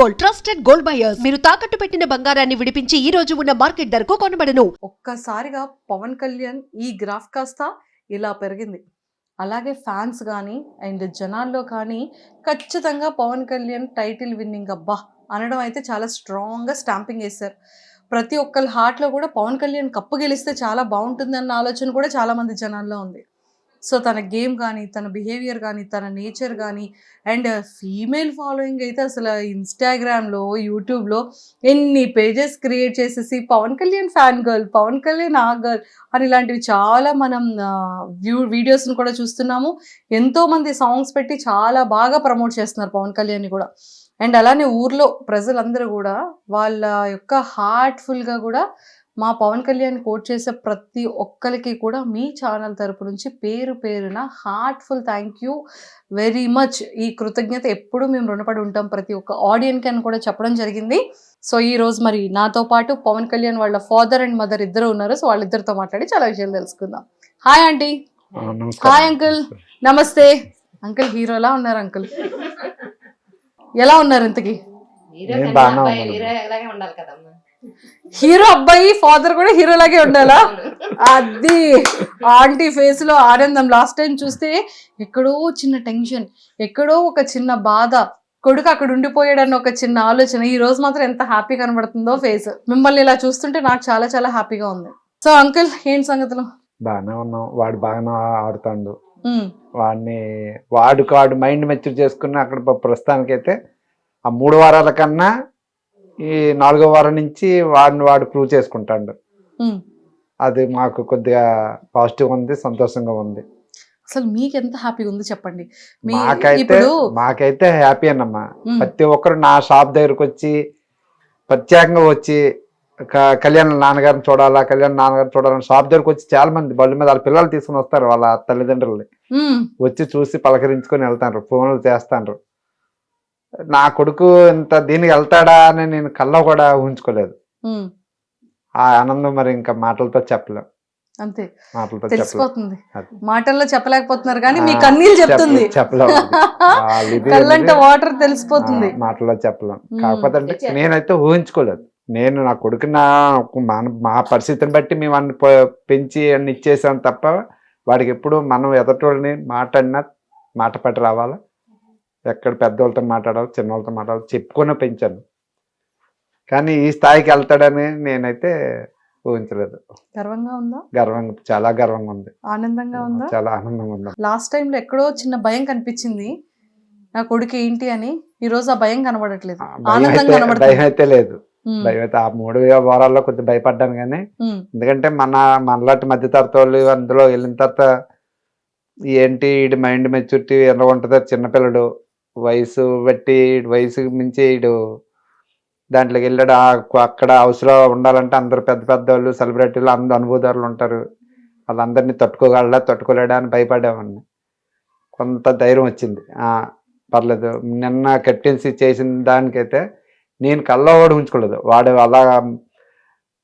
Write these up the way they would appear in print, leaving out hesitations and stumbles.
Gold trusted gold buyers. మీరు తాకట్టు పెట్టిన బంగారాన్ని విడిపించి ఈ రోజు ఉన్న మార్కెట్ ధరకు కొనబడను. ఒక్కసారిగా పవన్ కళ్యాణ్ ఈ గ్రాఫ్ కాస్త ఇలా పెరిగింది. అలాగే ఫ్యాన్స్ కానీ అండ్ జనాల్లో కానీ ఖచ్చితంగా పవన్ కళ్యాణ్ టైటిల్ విన్నింగ్ అబ్బా అనడం అయితే చాలా స్ట్రాంగ్గా స్టాంపింగ్ వేశారు. ప్రతి ఒక్కరి హార్ట్లో కూడా పవన్ కళ్యాణ్ కప్పు గెలిస్తే చాలా బాగుంటుంది అన్న ఆలోచన కూడా చాలామంది జనాల్లో ఉంది. సో తన గేమ్ కానీ, తన బిహేవియర్ కానీ, తన నేచర్ కానీ అండ్ ఫీమేల్ ఫాలోయింగ్ అయితే అసలు ఇన్స్టాగ్రామ్లో, యూట్యూబ్లో ఎన్ని పేజెస్ క్రియేట్ చేసేసి పవన్ కళ్యాణ్ ఫ్యాన్ గర్ల్, పవన్ కళ్యాణ్ ఆ గర్ల్ అని ఇలాంటివి చాలా మనం వీడియోస్ని కూడా చూస్తున్నాము. ఎంతోమంది సాంగ్స్ పెట్టి చాలా బాగా ప్రమోట్ చేస్తున్నారు పవన్ కళ్యాణ్ని కూడా. అండ్ అలానే ఊర్లో ప్రజలందరూ కూడా వాళ్ళ యొక్క హార్ట్ఫుల్గా కూడా మా పవన్ కళ్యాణ్ కోట్ చేసే ప్రతి ఒక్కరికి కూడా మీ ఛానల్ తరపు నుంచి పేరు పేరున heartful thank you very much. ఈ కృతజ్ఞత ఎప్పుడూ మేము రుణపడి ఉంటాం ప్రతి ఒక్క ఆడియన్కి అని కూడా చెప్పడం జరిగింది. సో ఈ రోజు మరి నాతో పాటు పవన్ కళ్యాణ్ వాళ్ళ ఫాదర్ అండ్ మదర్ ఇద్దరు ఉన్నారు. సో వాళ్ళిద్దరితో మాట్లాడి చాలా విషయాలు తెలుసుకుందాం. Hi aunty. Hi uncle. నమస్తే అంకుల్. హీరోలా ఉన్నారు అంకుల్. ఎలా ఉన్నారు ఇంతకి? హీరో అబ్బాయి ఫాదర్ కూడా హీరోలాగే ఉండాలా? అది ఆంటీ ఫేస్ లో ఆనందం. లాస్ట్ టైం చూస్తే ఎక్కడో చిన్న టెన్షన్, ఎక్కడో ఒక చిన్న బాధ, కొడుకు అక్కడ ఉండిపోయాడన్న ఒక చిన్న ఆలోచన. ఈ రోజు మాత్రం ఎంత హ్యాపీ కనబడుతుందో ఫేస్. మిమ్మల్ని ఇలా చూస్తుంటే నాకు చాలా చాలా హ్యాపీగా ఉంది. సో అంకుల్ ఏంటి సంగతులు? బాగానే ఉన్నాం. వాడు బాగానే ఆడుతాడు. వాడు మైండ్ మెచ్యూర్ చేసుకుని అక్కడ ప్రస్తుతానికైతే ఆ 3 వారాల కన్నా ఈ 4వ వారం నుంచి వాడు ప్రూవ్ చేసుకుంటాడు. అది మాకు కొద్దిగా పాజిటివ్ ఉంది, సంతోషంగా ఉంది. అసలు మీకు ఎంత హ్యాపీగా ఉంది చెప్పండి. మాకైతే హ్యాపీ అన్నమ్మా. ప్రతి ఒక్కరు నా షాప్ దగ్గరకు వచ్చి ప్రత్యేకంగా వచ్చి కళ్యాణ్ నాన్నగారిని చూడాలని షాప్ దగ్గరకు వచ్చి చాలా మంది బళ్ళు మీద వాళ్ళ పిల్లలు తీసుకుని వస్తారు, వాళ్ళ తల్లిదండ్రులని వచ్చి చూసి పలకరించుకొని వెళ్తారు, ఫోన్లు చేస్తాను. నా కొడుకు ఇంత దీనికి వెళ్తాడా అని నేను కల్లో కూడా ఊహించుకోలేదు. ఆ ఆనందం మరి ఇంకా మాటలతో చెప్పలేం. అంతే, తెలిసిపోతుంది. మాటల్లో చెప్పలేకపోతున్నారు కానీ మీ కన్నీళ్ళు చెప్తుంది, కళ్ళంటే వాటర్ తెలిసిపోతుంది. మాటల్లో చెప్పలేం. కాకపోతే అంటే నేనైతే ఊహించుకోలేదు. నేను నా కొడుకు మా పరిస్థితిని బట్టి మేము అన్ని పెంచి అన్ని ఇచ్చేసాం తప్ప వాడికి ఎప్పుడు మనం ఎదటోళ్ళని మాట పట్టి రావాలా, ఎక్కడ పెద్దవాళ్ళతో మాట్లాడాలి, చిన్నవాళ్ళతో మాట్లాడాలి చెప్పుకొని పెంచాను. కానీ ఈ స్థాయికి వెళ్తాడని నేనైతే ఊహించలేదు. గర్వంగా ఉందా? చాలా గర్వంగా ఉంది. ఆనందంగా ఉందా? చాలా ఆనందంగా ఉంది. లాస్ట్ టైంలో ఎక్కడో చిన్న భయం కనిపించింది నా కొడుకు ఏంటి అని. ఈ రోజు ఆ భయం కనబడట్లేదు, భయం అయితే లేదు. భయం అయితే ఆ 3 వారాల్లో కొద్దిగా భయపడ్డాను కానీ, ఎందుకంటే మనలాంటి మధ్య తరగతి వాళ్ళు అందులో వెళ్ళిన తర్వాత ఏంటి వీడి మైండ్ మెచ్యూరిటీ ఎలా ఉంటుందో, చిన్నపిల్లడు వయసు బట్టి వయసు మించి వీడు దాంట్లోకి వెళ్ళాడు. అక్కడ హౌస్లో ఉండాలంటే అందరు పెద్ద పెద్దవాళ్ళు, సెలబ్రిటీలు, అందరు అనుభవదారులు ఉంటారు. వాళ్ళందరినీ తట్టుకోలేడా అని భయపడేవాడిని. కొంత ధైర్యం వచ్చింది. పర్లేదు. నిన్న కెప్టెన్సీ చేసిన దానికైతే నేను కల్లో కూడా ఉంచుకోలేదు. వాడు అలా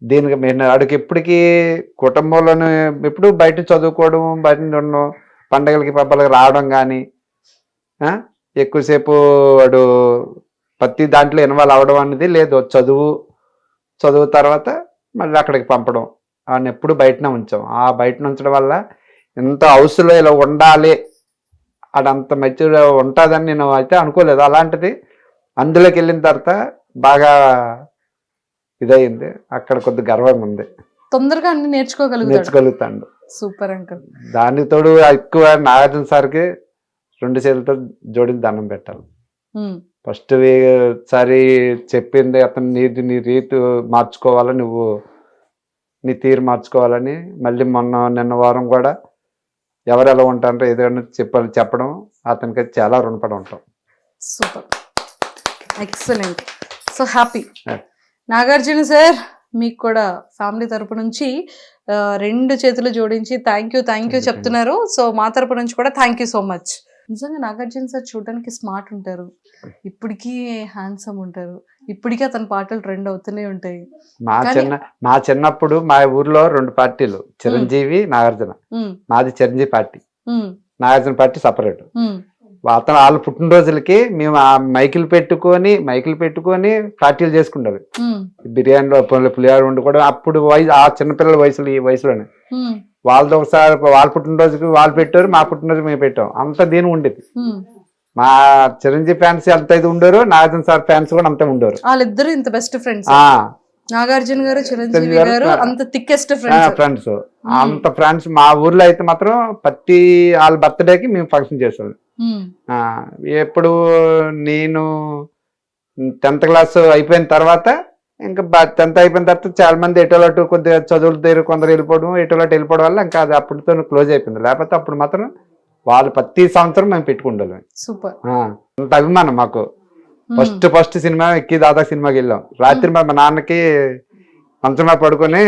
దీనికి వాడికి ఎప్పటికీ కుటుంబంలోనే ఎప్పుడు బయట చదువుకోవడం, బయట ఉండడం, పండగలకి పబ్బలకి రావడం కానీ, ఎక్కువసేపు వాడు ప్రతి దాంట్లో ఇన్వాల్వ్ అవ్వడం అనేది లేదు. చదువు తర్వాత మళ్ళీ అక్కడికి పంపడం, వాడిని ఎప్పుడు బయటనే ఉంచాం. ఆ బయట ఉంచడం వల్ల ఇంత హౌస్లో ఇలా ఉండాలి, అడంత మెచ్యూర్ ఉంటుందని నేను అయితే అనుకోలేదు. అలాంటిది అందులోకి వెళ్ళిన తర్వాత బాగా ఇదయింది. అక్కడ కొద్ది గర్వంగా ఉంది. తొందరగా అన్ని నేర్చుకోగలుగుతాడు. Super uncle. దానికి తోడు ఎక్కువ నాగార్జున సార్కి 2 చేతులతో జోడించి దండం పెట్టాలి. ఫస్ట్ సారి చెప్పింది అతను నీ రీతి మార్చుకోవాలని, నువ్వు నీ తీరు మార్చుకోవాలని. మళ్ళీ నిన్న వారం కూడా ఎవరు ఎలా ఉంటారో ఏదైనా చెప్పడం అతనికి చాలా రుణపడి ఉంటాం. Super, excellent. So happy. Nagarjuna sir, మీకు కూడా ఫ్యామిలీ తరపు నుంచి 2 చేతులు జోడించి థ్యాంక్ యూ చెప్తున్నారు. సో మా తరపు నుంచి కూడా థ్యాంక్ యూ సో మచ్. నిజంగా నాగార్జున సార్ చూడడానికి స్మార్ట్ ఉంటారు, ఇప్పటికీ హ్యాండ్సమ్ ఉంటారు, ఇప్పటికీ అతని పాటలు ట్రెండ్ అవుతూనే ఉంటాయి. మా చిన్నప్పుడు మా ఊర్లో 2 పార్టీలు, చిరంజీవి, నాగార్జున. మాది Chiranjeevi party, Nagarjuna party separate. అతను వాళ్ళ పుట్టినరోజులకి మేము ఆ మైకులు పెట్టుకొని పార్టీలు చేసుకుంటారు. బిర్యానీలో పులిహోర వండుకోవడం అప్పుడు ఆ చిన్నపిల్లల వయసులో ఈ వయసులోనే వాళ్ళతో ఒకసారి వాళ్ళ పుట్టినరోజుకి వాళ్ళు పెట్టారు, మా పుట్టినరోజుకి మేము పెట్టాం. అంత దీని ఉండేది. మా చిరంజీవి ఫ్యాన్స్ ఎంత ఇది ఉండరు, నాగార్జున సార్ ఫ్యాన్స్ కూడా అంతే ఉండరు. వాళ్ళిద్దరు ఇంత బెస్ట్ ఫ్రెండ్స్. నాగార్జున గారు చిరంజీవి గారు అంత థిక్కెస్ట్ ఫ్రెండ్స్. అంత ఫ్రెండ్స్. మా ఊర్లో అయితే మాత్రం ప్రతి వాళ్ళ బర్త్డేకి మేము ఫంక్షన్ చేసాం. ఎప్పుడు నేను 10th క్లాస్ అయిపోయిన తర్వాత ఇంకా 10th అయిపోయిన తర్వాత చాలా మంది ఎటోలటు కొద్దిగా చదువులు దగ్గర కొందరు వెళ్ళిపోవడం వల్ల ఇంకా అది అప్పటితో క్లోజ్ అయిపోయింది. లేకపోతే అప్పుడు మాత్రం వాళ్ళు ప్రతి సంవత్సరం మేము పెట్టుకుంటాం. సూపర్. అంత అభిమానం మాకు. ఫస్ట్ సినిమా ఎక్కి దాదా సినిమాకి వెళ్ళాం. రాత్రి మా నాన్నకి మంచం మీద పడుకొని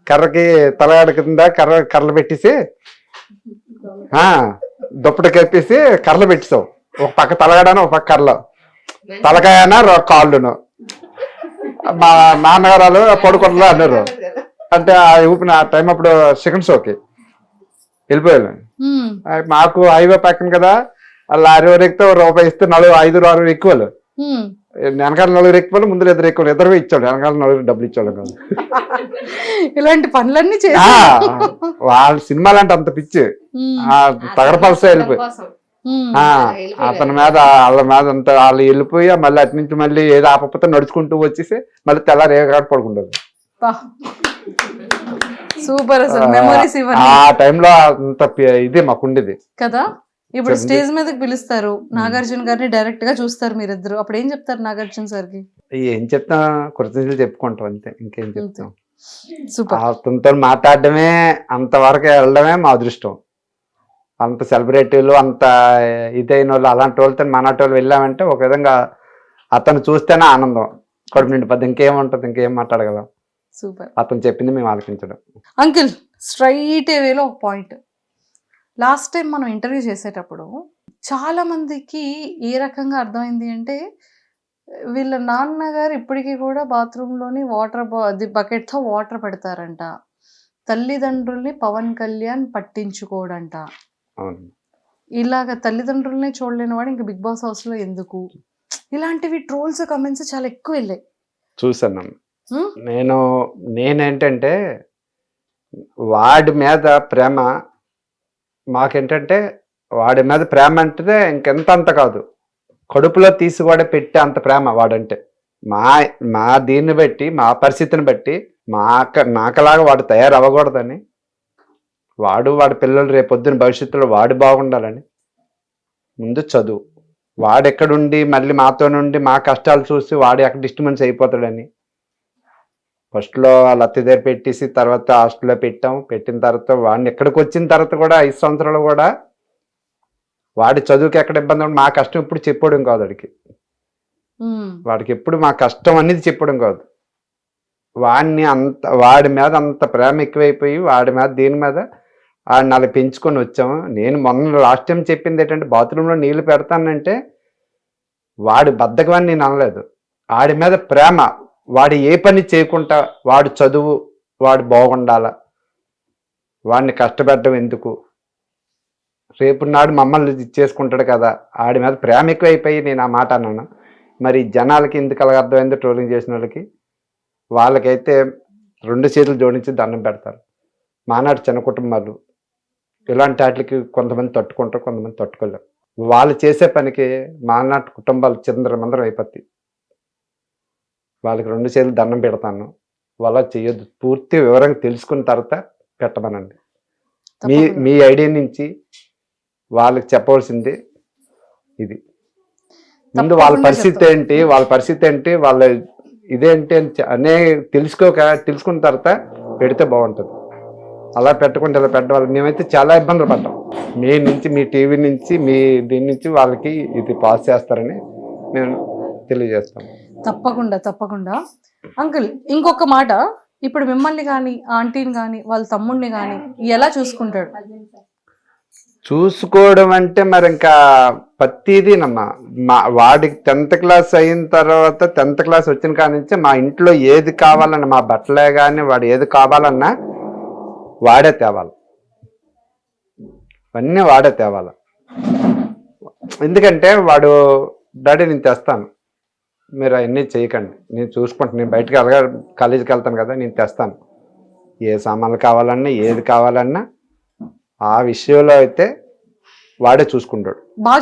కర్రకి తలగాడ కింద కర్రలు పెట్టేసి దుప్పటి కప్పేసి కర్రలు పెట్టేసాం. ఒక పక్క తలగాడను ఒక పక్క కర్రలు, తలకాయన కాళ్ళును. మా నాన్నగారు పడుకోవట్లే అన్నారు. అంటే ఆ ఊపిన ఆ టైం అప్పుడు సెకండ్ షోకి వెళ్ళిపోయాను. మాకు హైవే పక్కన కదా, లారీ వారు ఎక్కితే రూపాయి ఇస్తే 5-6 ఎక్కువ. వెనకాల 4 ఎక్కువ, ముందు 2 ఎక్కువ, 2 ఇచ్చాడు. వెనకాల 4 డబ్బులు ఇచ్చాడు కాదు. ఇలాంటి పనులన్నీ వాళ్ళ సినిమాలు అంటే అంత పిచ్చి. తగరపలస వెళ్ళిపోయి అతని మీద వాళ్ళ మీద అంత వాళ్ళు వెళ్ళిపోయి మళ్ళీ అటు నుంచి మళ్ళీ ఏదో ఆపకపోతే నడుచుకుంటూ వచ్చేసి మళ్ళీ తెల్లారి ఏ పడుకుంటారు. సూపర్. ఆ టైంలో అంత ఇది మాకుండేది కదా. ఇప్పుడు స్టేజ్ మీదకి పిలుస్తారు, నాగార్జున గారిని డైరెక్ట్ గా చూస్తారు మీరిద్దరు, అప్పుడు ఏం చెప్తారు నాగార్జున సార్కి? ఏం చెప్తా, కృతజ్ఞతలు చెప్పుకుంటాం అంతే, ఇంకేం చెప్తాం. సూపర్. అతనితో మాట్లాడడమే, అంతవరకు వెళ్ళడమే మా అదృష్టం. అంత సెలబ్రిటీలు, అంత ఇదైన వాళ్ళు, అలాంటి వాళ్ళతో మనటి వాళ్ళు వెళ్ళామంటే ఒక విధంగా అతను చూస్తేనే ఆనందం, కడుపు నిండిపోద్ది. ఇంకేముంటుంది, ఇంకేం మాట్లాడగలం. సూపర్. అతను చెప్పింది మేము ఆలకించడం. అంకిల్, స్ట్రైట్ వేలో ఒక పాయింట్. లాస్ట్ టైం మనం ఇంటర్వ్యూ చేసేటప్పుడు చాలా మందికి ఏ రకంగా అర్థమైంది అంటే, వీళ్ళ నాన్నగారు ఇప్పటికీ కూడా బాత్రూంలోని బకెట్తో వాటర్ పెడతారంట, తల్లిదండ్రుల్ని పవన్ కళ్యాణ్ పట్టించుకోడంట. ఇలాగ తల్లిదండ్రుల్ని చూడలేని వాడు ఇంక బిగ్ బాస్ హౌస్ లో ఎందుకు? ఇలాంటివి ట్రోల్స్ కమెంట్స్ చాలా ఎక్కువ వెళ్ళాయి. చూసాను నేనేంటంటే, వాడి మీద ప్రేమ మాకేంటంటే, వాడి మీద ప్రేమ అంటే ఇంకెంత కాదు, కడుపులో తీసి పెట్టే అంత ప్రేమ వాడంటే. మా దీన్ని బట్టి, మా పరిస్థితిని బట్టి, నాకలాగా వాడు తయారవ్వకూడదని, వాడి పిల్లలు రేపొద్దున భవిష్యత్తులో వాడు బాగుండాలని ముందు చదువు, వాడెక్కడుండి మళ్ళీ మాతో నుండి మా కష్టాలు చూసి వాడు ఎక్కడ డిస్టర్బెన్స్ అయిపోతాడని ఫస్ట్లో వాళ్ళ అత్త దగ్గర పెట్టేసి తర్వాత హాస్టల్లో పెట్టిన తర్వాత వాడిని ఎక్కడికి వచ్చిన తర్వాత కూడా 5 సంవత్సరాలు కూడా వాడి చదువుకి ఎక్కడ ఇబ్బంది ఉండి మా కష్టం ఎప్పుడు చెప్పడం కాదు వాడికి ఎప్పుడు మా కష్టం అనేది చెప్పడం కాదు. వాడి మీద అంత ప్రేమ ఎక్కువైపోయి వాడి మీద దీని మీద వాడిని అలా పెంచుకొని వచ్చాము. నేను మొన్న లాస్ట్ టైం చెప్పింది ఏంటంటే, బాత్రూంలో నీళ్లు పెడతానంటే వాడి బద్ధకమని నేను అనలేదు, వాడి మీద ప్రేమ. వాడు ఏ పని చేయకుండా వాడు చదువు, వాడు బాగుండాల, వాడిని కష్టపెట్టడం ఎందుకు, రేపు నాడు మమ్మల్ని చేసుకుంటాడు కదా, వాడి మీద ప్రేమ ఎక్కువైపోయి నేను ఆ మాట అన్నాను. మరి జనాలకి ఎందుకు అలాగ అర్థమైందో, ట్రోలింగ్ చేసిన వాళ్ళకైతే 2 చేతులు జోడించి దండం పెడతారు. మానాడు చిన్న కుటుంబాలు ఇలాంటి వాటికి కొంతమంది తట్టుకుంటారు, కొంతమంది తట్టుకోలేరు. వాళ్ళు చేసే పనికి మానాటి కుటుంబాలు చిందరమందరం అయిపోతాయి. వాళ్ళకి 2 చేతులు దండం పెడతాను, వాళ్ళ చేయొద్దు. పూర్తి వివరంగా తెలుసుకున్న తర్వాత పెట్టమనండి. మీ ఐడియా నుంచి వాళ్ళకి చెప్పవలసింది ఇది. ముందు వాళ్ళ పరిస్థితి ఏంటి, వాళ్ళ ఇదేంటి అనే తెలుసుకున్న తర్వాత పెడితే బాగుంటుంది. అలా పెట్టకుండా ఇలా పెట్టడం మేమైతే చాలా ఇబ్బందులు పడ్డాం. మీ టీవీ నుంచి, మీ దీని నుంచి వాళ్ళకి ఇది పాస్ చేస్తారని మేము తెలియజేస్తాం. తప్పకుండా అంకుల్, ఇంకొక మాట, ఇప్పుడు మిమ్మల్ని కానీ ఆంటీని కానీ వాళ్ళ తమ్ముడిని కానీ ఎలా చూసుకుంటాడు? చూసుకోవడం అంటే మరి ఇంకా ప్రతిదీనమ్మా. వాడికి 10th క్లాస్ అయిన తర్వాత, 10th క్లాస్ వచ్చిన కాడి నుంచి మా ఇంట్లో ఏది కావాలన్నా, మా బట్టలే కానీ వాడు ఏది కావాలన్నా వాడే తేవాలి, అన్నీ వాడే తేవాలి. ఎందుకంటే వాడు డాడీ నేను తెస్తాను, మీరు అవన్నీ చేయకండి, నేను చూసుకుంటాను, నేను బయటకు కాలేజీకి వెళ్తాను కదా, నేను తెస్తాను, ఏ సామాన్లు కావాలన్నా ఏది కావాలన్నా ఆ విషయంలో అయితే వాడే చూసుకుంటాడు, బాగా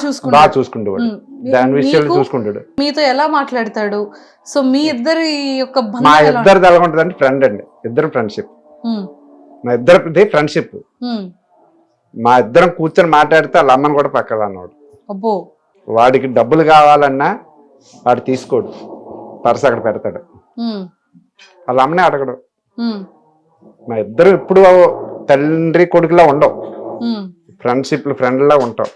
చూసుకుంటాడు, దాని విషయంలో చూసుకుంటాడు. మీతో ఎలా మాట్లాడతాడు? సో మీ ఇద్దరి యొక్క మా ఇద్దరిది ఎలా ఉంటుంది అంటే ఫ్రెండ్ అండి, ఇద్దరు ఫ్రెండ్షిప్, మా ఇద్దరిది ఫ్రెండ్షిప్. మా ఇద్దరం కూర్చొని మాట్లాడితే వాళ్ళ అమ్మని కూడా పక్కన అన్నాడు. అబ్బో, వాడికి డబ్బులు కావాలన్నా వాడు తీసుకోడు, పర్స్ అక్కడ పెడతాడు, వాళ్ళ అమ్మనే అడగడు. మా ఇద్దరు ఎప్పుడు తండ్రి కొడుకులా ఉండవు, ఫ్రెండ్షిప్ ఫ్రెండ్లా ఉంటాం,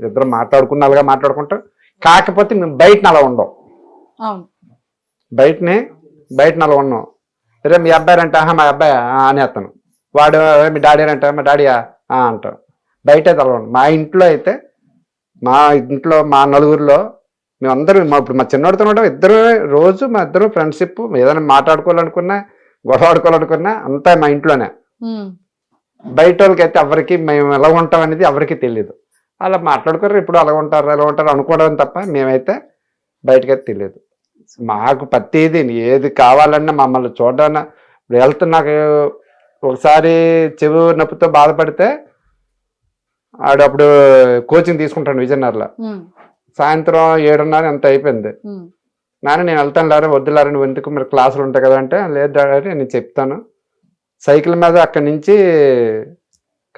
ఇద్దరు మాట్లాడుకున్న అలాగా మాట్లాడుకుంటాం. కాకపోతే మేము బయటని అలా ఉండవు, బయటని అలా ఉన్నాం. రే మీ అబ్బాయి అంటే మా అబ్బాయి అనేస్తాను, వాడు మీ డాడీ అంటే మా డాడీయా అంటాం. బయట అయితే అలా ఉండవు. మా ఇంట్లో మా నలుగురిలో మేమందరం ఇప్పుడు మా చిన్నోడితో ఉంటాం, ఇద్దరు రోజు మా ఇద్దరు ఫ్రెండ్షిప్, ఏదైనా మాట్లాడుకోవాలనుకున్నా గొడవ ఆడుకోవాలనుకున్నా అంతా మా ఇంట్లోనే. బయట వాళ్ళకి అయితే ఎవరికి మేము ఎలా ఉంటాం అనేది ఎవరికి తెలియదు. అలా మాట్లాడుకోరు, ఇప్పుడు అలా ఉంటారు అనుకోవడం తప్ప మేమైతే బయటకైతే తెలియదు. మాకు ప్రతిదీ ఏది కావాలన్నా మమ్మల్ని చూడన్నా, నాకు ఒకసారి చెవి నొప్పితో బాధపడితే ఆడప్పుడు కోచింగ్ తీసుకుంటాను విజయనగరంలో, సాయంత్రం 7:30 ఎంత అయిపోయింది, నాన్న నేను వెళ్తాను లేరా, వద్దులారా నువ్వు ఎందుకు, మీరు క్లాసులు ఉంటాయి కదా అంటే, లేదు డాడీ నేను చెప్తాను. సైకిల్ మీద అక్కడి నుంచి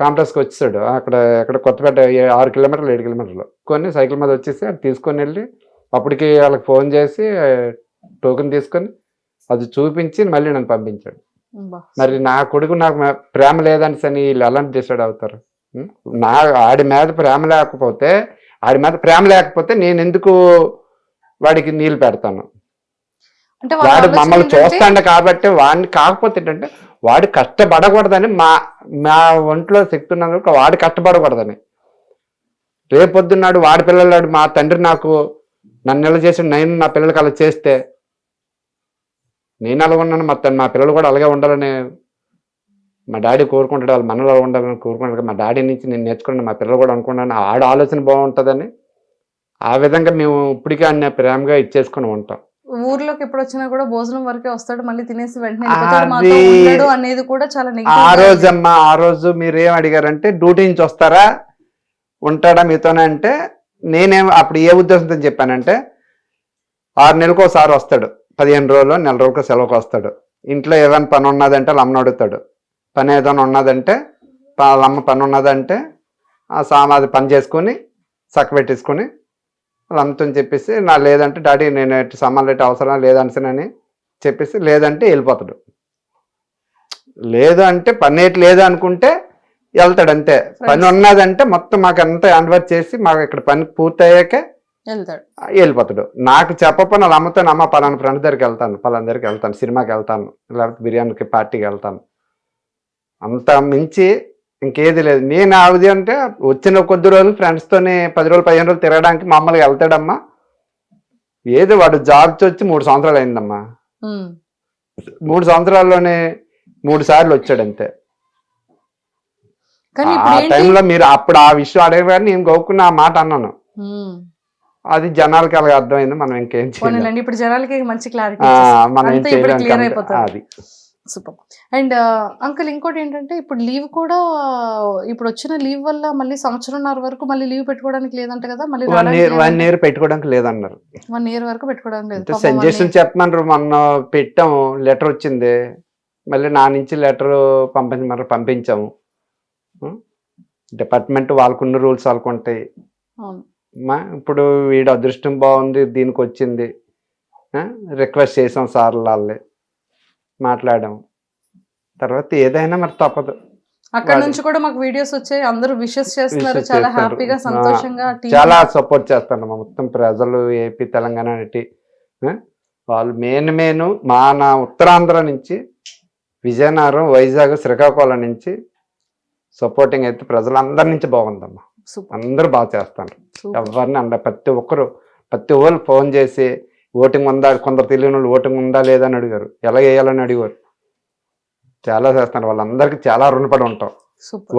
కాంప్లెక్స్కి వచ్చేసాడు, అక్కడ కొత్తపేట 6 కిలోమీటర్లు 7 కిలోమీటర్లు కొన్ని సైకిల్ మీద వచ్చేసి అది తీసుకొని వెళ్ళి అప్పటికి వాళ్ళకి ఫోన్ చేసి టోకెన్ తీసుకొని అది చూపించి మళ్ళీ నన్ను పంపించాడు. మరి నా కొడుకు నాకు ప్రేమ లేదని సని వీళ్ళు అలాంటి డిసైడ్ అవుతారు. ఆడి మీద ప్రేమ లేకపోతే నేను ఎందుకు వాడికి నీళ్ళు పెడతాను? వాడు మమ్మల్ని చూస్తాడు కాబట్టి వాడిని, కాకపోతే ఏంటంటే వాడు కష్టపడకూడదని, మా ఒంట్లో శక్తి ఉన్నందుకు వాడు కష్టపడకూడదని. రేపొద్దున్నాడు వాడి పిల్లలు, మా తండ్రి నన్ను ఎలా చేసి నేను నా పిల్లలకి అలా చేస్తే నేను అలాగ ఉన్నాను, మా పిల్లలు కూడా అలాగే ఉండాలని మా డాడీ కోరుకుంటాడు, వాళ్ళ మనలో ఉండాలని కోరుకుంటాడు. మా డాడీ నుంచి నేను నేర్చుకున్నాను, మా పిల్లలు కూడా అనుకున్నాను ఆడ ఆలోచన బాగుంటుందని. ఆ విధంగా మేము ఇప్పటికే అన్న ప్రేమగా ఇచ్చేసుకుని ఉంటాం. ఊర్లోకి ఎప్పుడు వచ్చినా కూడా భోజనం వరకే వస్తాడు, మళ్ళీ తినేసి వెంటనే అనేది కూడా చాలా ఆ రోజు మీరేం అడిగారంటే డ్యూటీ నుంచి వస్తారా ఉంటాడా మీతోనే అంటే, నేనేం అప్పుడు ఏ ఉద్దేశంతో చెప్పానంటే 6 నెలలకు ఒకసారి వస్తాడు, 15 రోజులు నెల రోజులకు సెలవుకి వస్తాడు. ఇంట్లో ఏదైనా పని ఉన్నదంటే వాళ్ళ అమ్మని అడుగుతాడు, పని ఏదైనా ఉన్నదంటే వాళ్ళ అమ్మ పని ఉన్నదంటే అది పని చేసుకొని చక్కబెట్టేసుకొని వాళ్ళ అమ్మతో చెప్పేసి, లేదంటే డాడీ నేను సామాన్లు ఎట్టి అవసరం లేదనిసనని చెప్పేసి, లేదంటే వెళ్ళిపోతాడు. లేదు అంటే పని లేదు అనుకుంటే వెళ్తాడు అంతే. పని ఉన్నదంటే మొత్తం మాకు అంతా హ్యాండ్ఓవర్ చేసి మాకు ఇక్కడ పని పూర్తయ్యాకే వెళ్ళిపోతాడు. నాకు చెప్పపోయిన వాళ్ళ అమ్మతో, అమ్మ పలానా ఫ్రెండ్స్ దగ్గరికి వెళ్తాను, సినిమాకి వెళ్తాను, లేకపోతే బిర్యానీకి పార్టీకి వెళ్తాను, అంత మించి ఇంకేది లేదు. నేను ఆవిది అంటే వచ్చిన కొద్ది రోజులు ఫ్రెండ్స్తోనే 10 రోజులు 15 రోజులు తిరగడానికి మామూలుగా వెళ్తాడమ్మా. ఏదో వాడు జాబ్కి వచ్చి 3 సంవత్సరాలు అయిందమ్మా, 3 సంవత్సరాల్లోనే 3 సార్లు వచ్చాడు అంతే. ఆ టైంలో మీరు అప్పుడు ఆ విషయం అడగగానే నేను గోక్కున్న ఆ మాట అన్నాను, అది జనాలకి అలాగే అర్థమైంది. మనం ఇంకేం చేయాలి, ఇప్పుడు జనాలకి మంచి క్లారిటీ అది. సూపర్. అండ్ అంకుల్ ఇంకోటి ఏంటంటే, ఇప్పుడు లీవ్ కూడా ఇప్పుడు వచ్చిన లీవ్ వల్ల మళ్ళీ 1.5 వరకు మళ్ళీ లీవ్ పెట్టుకోవడానికి లేదంట కదా, మళ్ళీ 1 year పెట్టుకోవడానికి లేదన్నారు. 1 year వరకు పెట్టుకోవడానికి లేదు. సజెషన్ చెప్పమన్నారు, మొన్న పెట్టాము, లెటర్ వచ్చింది, మళ్ళీ నా నుంచి లెటర్ పంపించాము. డిపార్ట్మెంట్ వాళ్ళకున్న రూల్స్ వాళ్ళకు ఉంటాయి. ఇప్పుడు వీడు అదృష్టం బాగుంది దీనికి వచ్చింది, రిక్వెస్ట్ చేసాం సార్ వాళ్ళే మాట్లాడాం, తర్వాత ఏదైనా మరి తప్పదు. అక్కడ నుంచి కూడా మాకు వీడియోస్ వచ్చాయి, అందరూ విషెస్ చేస్తున్నారు, చాలా హ్యాపీగా సంతోషంగా చాలా సపోర్ట్ చేస్తాను. మొత్తం ప్రజలు ఏపీ తెలంగాణ వాళ్ళు మెయిన్ నా ఉత్తరాంధ్ర నుంచి విజయనగరం వైజాగ్ శ్రీకాకుళం నుంచి సపోర్టింగ్ అయితే ప్రజలందరి నుంచి బాగుందమ్మా. అందరూ బాగా చేస్తాను, ఎవరిని ప్రతి ఒక్కరు ఫోన్ చేసి ఓటింగ్ ఉందా, కొందరు తెలియని వాళ్ళు ఓటింగ్ ఉందా లేదా అని అడిగారు, ఎలా వేయాలని అడిగారు, చాలా చేస్తున్నారు. వాళ్ళందరికీ చాలా రుణపడి ఉంటాం.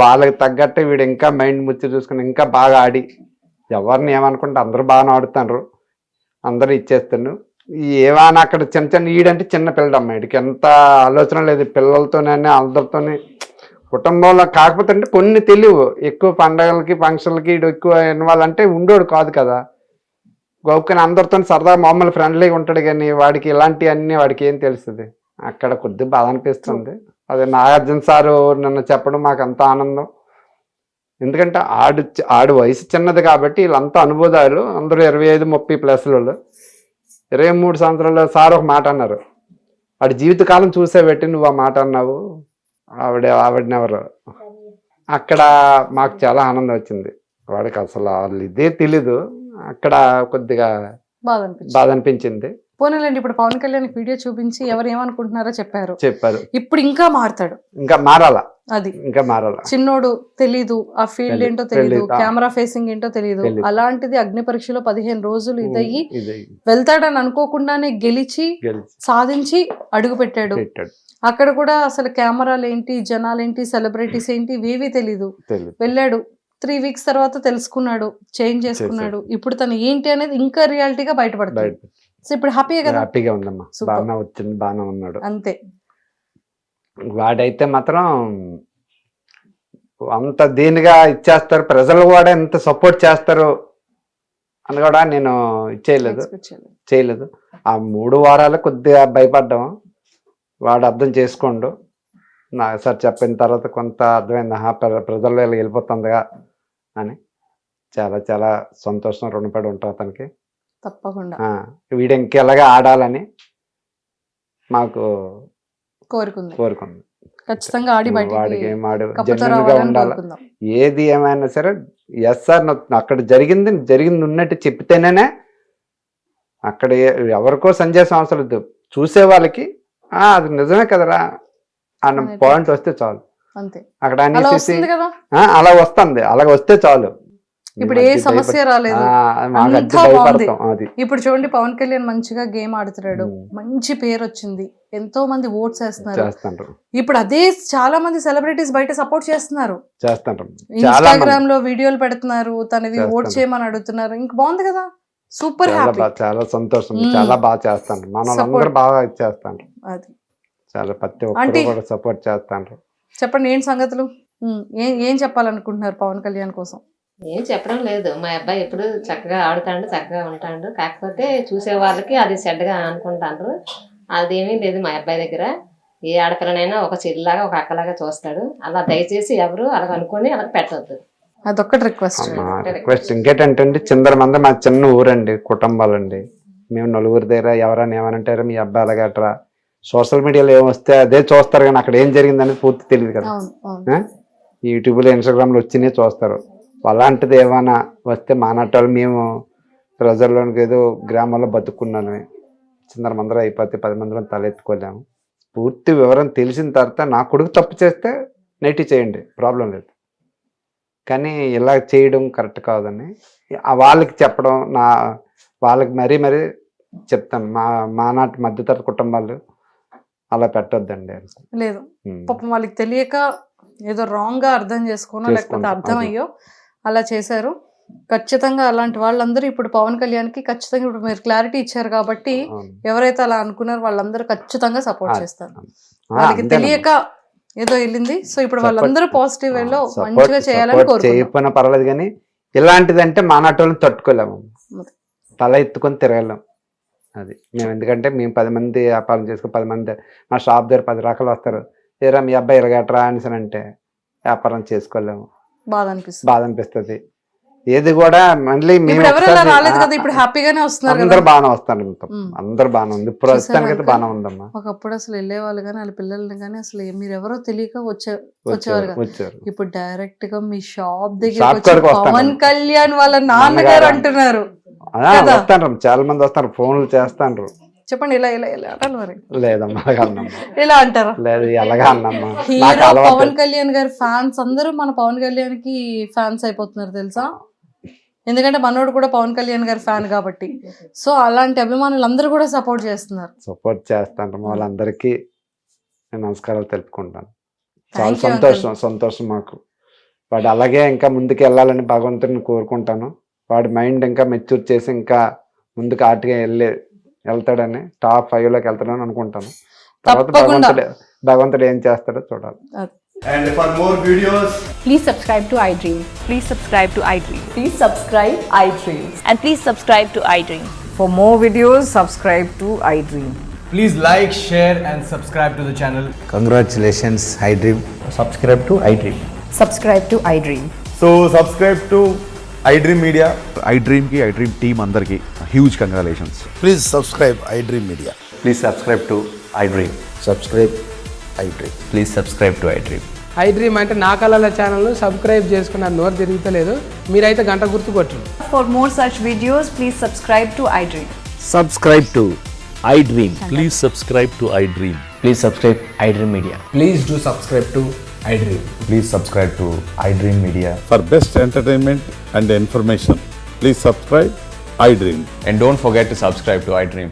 వాళ్ళకి తగ్గట్టే వీడు ఇంకా మైండ్ ముచ్చి చూసుకుని ఇంకా బాగా ఆడి ఎవరిని ఏమనుకుంటే అందరూ బాగానే ఆడుతున్నారు, అందరూ ఇచ్చేస్తున్నారు. ఏమైనా అక్కడ చిన్న చిన్న ఈడంటే చిన్న పిల్లడమ్మ, వీడికి ఎంత ఆలోచన లేదు పిల్లలతోనే అందరితోనే కుటుంబంలో. కాకపోతే అంటే కొన్ని తెలియవు, ఎక్కువ పండగలకి ఫంక్షన్లకి ఈడు ఎక్కువ ఇన్వాల్వ్ అంటే ఉండోడు కాదు కదా. గౌక్కని అందరితో సరదా మామూలు ఫ్రెండ్లీగా ఉంటాడు, కానీ వాడికి ఇలాంటివన్నీ వాడికి ఏం తెలుస్తుంది. అక్కడ కొద్దిగా బాధ అనిపిస్తుంది. అదే నాగార్జున సారు నిన్న చెప్పడం మాకు అంత ఆనందం. ఎందుకంటే ఆడు వయసు చిన్నది కాబట్టి వీళ్ళంతా అనుభూతాలు, అందరూ 25-30+ వాళ్ళు. 23 సంవత్సరాల సార్ ఒక మాట అన్నారు, వాడి జీవితకాలం చూసేబెట్టి నువ్వు ఆ మాట అన్నావు, ఆవిడనెవరు. అక్కడ మాకు చాలా ఆనందం వచ్చింది. వాడికి అసలు వాళ్ళు ఇదే తెలీదు, అక్కడ కొద్దిగా బాధ అనిపించింది. పోనీలేండి, ఇప్పుడు పవన్ కళ్యాణ్ వీడియో చూపించి ఎవరు ఏమనుకుంటున్నారో చెప్పారు. ఇప్పుడు ఇంకా మారుతాడు, ఇంకా మారాలా, అది ఇంకా మారాలా. చిన్నోడు తెలీదు, ఆ ఫీల్డ్ ఏంటో తెలీదు, కెమెరా ఫేసింగ్ ఏంటో తెలీదు. అలాంటిది అగ్ని పరీక్షలో 15 రోజులు ఇదయ్యి వెళ్తాడని అనుకోకుండానే గెలిచి సాధించి అడుగు పెట్టాడు. అక్కడ కూడా అసలు కెమెరాలు ఏంటి, జనాలేంటి, సెలబ్రిటీస్ ఏంటి ఇవేవి తెలీదు. వెళ్ళాడు, 3 వీక్స్ తర్వాత తెలుసుకున్నాడు, చేంజ్ చేసుకున్నాడు. ఇప్పుడు తను ఏంటి అనేది ఇంకా రియాలిటీగా బయటపడుతుంది. సో ఇప్పుడు హ్యాపీగా కదా, హ్యాపీగా ఉందమ్మా, బాగా వచ్చింది, బాగానే ఉన్నాడు అంతే. వాడైతే మాత్రం అంత దీనిగా ఇచ్చేస్తారు, ప్రజలు కూడా ఎంత సపోర్ట్ చేస్తారు అని కూడా నేను చేయలేదు. ఆ 3 వారాలు కొద్దిగా భయపడ్డాం, వాడు అర్థం చేసుకోండు. నా సార్ చెప్పిన తర్వాత కొంత అర్థమైంది, ప్రజల్లో వెళ్ళిపోతుందిగా అని. చాలా చాలా సంతోషం, రుణపడి ఉంటాం అతనికి. తప్పకుండా వీడు ఇంకెలాగా ఆడాలని మాకు కోరుకుంది. ఖచ్చితంగా ఆడి వాడికి ఏం జెన్యున్గా ఉండాలి. ఏది ఏమైనా సరే ఎస్ సార్ అక్కడ జరిగింది ఉన్నట్టు చెప్తేనే, అక్కడ ఎవరికో సందేశం అవసరం లేదు, చూసే వాళ్ళకి అది నిజమే కదరా అన్న పాయింట్ వస్తే చాలు. అక్కడ అలా వస్తుంది, అలాగ వస్తే చాలు. ఇప్పుడు ఏ సమస్య రాలేదు, ఇప్పుడు చూడండి పవన్ కళ్యాణ్ మంచిగా గేమ్ ఆడుతున్నాడు, మంచి పేరు వచ్చింది, ఎంతో మంది ఓట్స్ వేస్తున్నారు. ఇప్పుడు అదే చాలా మంది సెలబ్రిటీస్ బయట సపోర్ట్ చేస్తున్నారు, ఇన్స్టాగ్రామ్ లో వీడియోలు పెడుతున్నారు, తనది ఓట్ చేయమని అడుగుతున్నారు. ఇంకా బాగుంది కదా, సూపర్ హ్యాపీ, చాలా సంతోషం. చాలా బాగా చేస్తాను, మన బాగా చేస్తాను, అది చాలా ప్రతి ఒక్కరు కూడా సపోర్ట్ చేస్తాను. చెప్పండి ఏంటి సంగతులు, ఏం చెప్పాలనుకుంటున్నారు పవన్ కళ్యాణ్ కోసం? ఏం చెప్పడం లేదు, మా అబ్బాయి ఎప్పుడు చక్కగా ఆడుతాడు, చక్కగా ఉంటాడు. కాకపోతే చూసే వాళ్ళకి అది చెడ్డగా అనుకుంటారు, అదేమీ లేదు మా అబ్బాయి దగ్గర. ఏ ఆడపిల్లనైనా ఒక చెల్లిలాగా ఒక అక్కలాగా చూస్తాడు. అలా దయచేసి ఎవరు అలా అనుకుని అలా పెట్టవద్దు, అదొక్కటి రిక్వెస్ట్. ఇంకేంటంటే చిందర మంది మా చిన్న ఊరండి, కుటుంబాలండి. మేము 4 దగ్గర ఎవరైనా ఏమనంటారు మీ అబ్బాయి అలాగట్రా, సోషల్ మీడియాలో ఏమొస్తే అదే చూస్తారు, కానీ అక్కడ ఏం జరిగింది అనేది పూర్తి తెలియదు కదా. యూట్యూబ్లో ఇన్స్టాగ్రామ్లో వచ్చినాయి చూస్తారు. అలాంటిది ఏమైనా వస్తే మానట్టాలు మేము ప్రజల్లోనికి ఏదో గ్రామాల్లో బతుకున్నాను, చిందర మందరం అయిపోతే 10 మందిలో తలెత్తుకోలేము. పూర్తి వివరం తెలిసిన తర్వాత నా కొడుకు తప్పు చేస్తే నెట్టి చేయండి, ప్రాబ్లం లేదు. కానీ ఇలా చేయడం కరెక్ట్ కాదని వాళ్ళకి చెప్పడం, వాళ్ళకి మరీ చెప్తాను, మా నాటి మధ్యతరగతి కుటుంబాలు అలా పెట్టొద్దండి. లేదు పాపం వాళ్ళకి తెలియక ఏదో రాంగ్ గా అర్థం చేసుకోనో లేకపోతే అర్థమయ్యో అలా చేశారు. ఖచ్చితంగా అలాంటి వాళ్ళందరూ ఇప్పుడు పవన్ కళ్యాణ్ కి ఖచ్చితంగా ఇప్పుడు మీరు క్లారిటీ ఇచ్చారు కాబట్టి ఎవరైతే అలా అనుకున్నారో వాళ్ళందరూ ఖచ్చితంగా సపోర్ట్ చేస్తారు. వాళ్ళకి తెలియక ఏదో వెళ్ళింది, సో ఇప్పుడు వాళ్ళందరూ పాజిటివ్ వేలో మంచిగా చేయాలని కోరుకుంటున్నాం. పర్వాలేదు, కానీ ఇలాంటిదంటే మానాటోళ్ళని తట్టుకోలేము, తల ఎత్తుకొని తిరగలేం. అది మేము ఎందుకంటే మేము 10 మంది వ్యాపారం చేసుకుని 10 మంది మా షాప్ దగ్గర 10 రకాలు వస్తారు, ఏరా మీ అబ్బాయి ఇరగట్రా అనేసి అంటే వ్యాపారం చేసుకోలేము, బాధ అనిపిస్తుంది. ఏది కూడా మళ్ళీ ఇప్పుడు హ్యాపీగానే వస్తున్నారు, అందరు బాగానే వస్తారు, అందరు బాగానే ఉంది, ప్రస్తుతానికి అయితే బాగానే ఉందమ్మా. ఒకప్పుడు అసలు వెళ్ళేవాళ్ళు కానీ వాళ్ళ పిల్లల్ని కానీ అసలు మీరు ఎవరో తెలియక వచ్చేవారు. ఇప్పుడు డైరెక్ట్ గా మీ షాప్ దగ్గర పవన్ కళ్యాణ్ వాళ్ళ నాన్నగారు అంటున్నారు, చాలా మంది వస్తారు, ఫోన్లు చేస్తారు. చెప్పండి ఇలా ఇలా ఇలా అంటారు మరి? లేదమ్మా ఇలా అంటారా? లేదు, ఎలాగా అన్నమ్మా. హీరో పవన్ కళ్యాణ్ గారి ఫ్యాన్స్ అందరూ మన పవన్ కళ్యాణ్ కి ఫ్యాన్స్ అయిపోతున్నారు తెలుసా, ఎందుకంటే మనోడు కూడా పవన్ కళ్యాణ్ గారి ఫ్యాన్ కాబట్టి. సో అలాంటి అభిమానులు అందరూ కూడా సపోర్ట్ చేస్తాను. వాళ్ళందరికీ నేను నమస్కారాలు తెలుపుకుంటాను. చాలా సంతోషం మాకు. వాడు అలాగే ఇంకా ముందుకు వెళ్ళాలని భగవంతుడిని కోరుకుంటాను. వాడి మైండ్ ఇంకా మెచ్యూర్ చేసి ఇంకా ముందుకు ఆర్ట్గా వెళ్తాడని టాప్ 5లోకి వెళ్తాడని అనుకుంటాను. తర్వాత తప్పకుండా. భగవంతుడు ఏం చేస్తాడో చూడాలి. And for more videos, Please subscribe to iDream. Please subscribe to iDream. Please subscribe iDream. And please subscribe to iDream. For more videos, subscribe to iDream. please like, share and subscribe to the channel. Congratulations, iDream. Subscribe to iDream. Subscribe to iDream. So subscribe to iDream Media. iDream की iDream team अंदर की huge congratulations. Please subscribe iDream Media. Please subscribe to iDream. Subscribe iDream. Please subscribe to iDream. iDream అంటే నా కళల ఛానల్ను subscribe చేసుకున్న నోరు తిరుగుతలేదు, మీరైతే గంట గుర్తు కొట్టండి. For more such videos, please subscribe to iDream. Subscribe to iDream. Please subscribe to iDream. Please subscribe iDream Media. Please do subscribe to iDream. Please subscribe to iDream Media. For best entertainment and information, please subscribe iDream. And don't forget to subscribe to iDream.